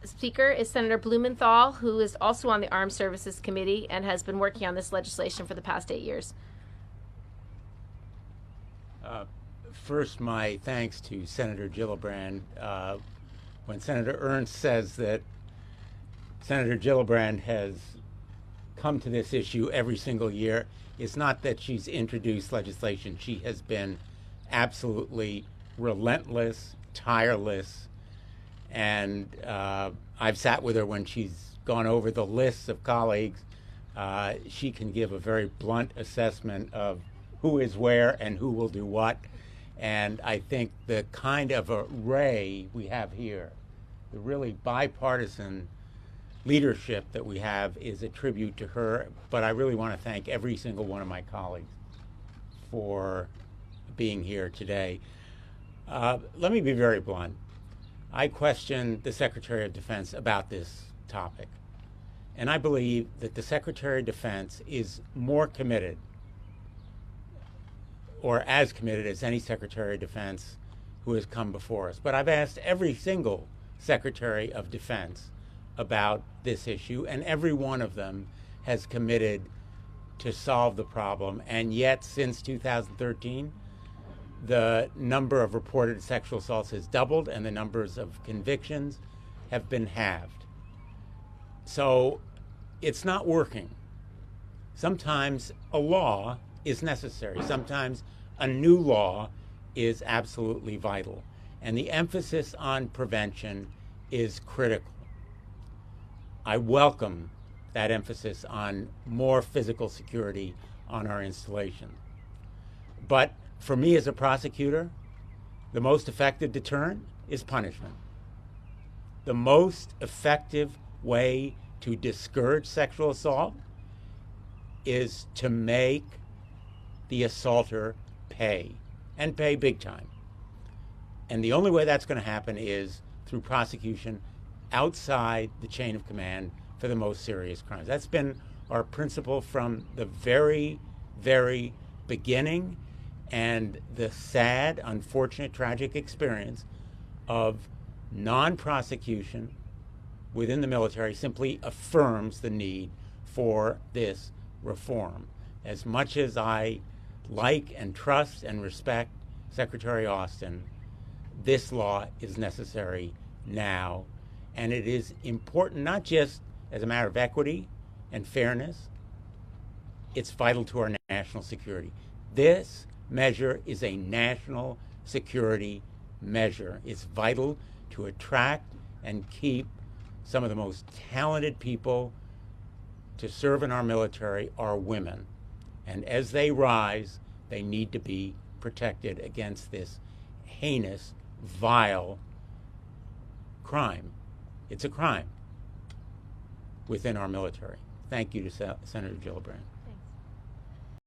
speaker is Senator Blumenthal, who is also on the Armed Services Committee and has been working on this legislation for the past 8 years. First, my thanks to Senator Gillibrand. When Senator Ernst says that Senator Gillibrand has come to this issue every single year, it's not that she's introduced legislation. She has been absolutely relentless, tireless, and I've sat with her when she's gone over the lists of colleagues. She can give a very blunt assessment of who is where and who will do what. And I think the kind of array we have here, the really bipartisan leadership that we have, is a tribute to her. But I really want to thank every single one of my colleagues for being here today. Let me be very blunt. I questioned the Secretary of Defense about this topic. And I believe that the Secretary of Defense is more committed, or as committed, as any Secretary of Defense who has come before us. But I've asked every single Secretary of Defense about this issue, and every one of them has committed to solve the problem. And yet, since 2013, the number of reported sexual assaults has doubled, and the numbers of convictions have been halved. So it's not working. Sometimes a law is necessary. Sometimes a new law is absolutely vital. And the emphasis on prevention is critical. I welcome that emphasis on more physical security on our installation. But for me as a prosecutor, the most effective deterrent is punishment. The most effective way to discourage sexual assault is to make the assaulter pay, and pay big time. And the only way that's going to happen is through prosecution outside the chain of command for the most serious crimes. That's been our principle from the very, very beginning. And the sad, unfortunate, tragic experience of non-prosecution within the military simply affirms the need for this reform. As much as I like and trust and respect Secretary Austin, this law is necessary now. And it is important not just as a matter of equity and fairness, it's vital to our national security. This measure is a national security measure. It's vital to attract and keep some of the most talented people to serve in our military, are women. And as they rise, they need to be protected against this heinous, vile crime. It's a crime within our military. Thank you to Senator Gillibrand.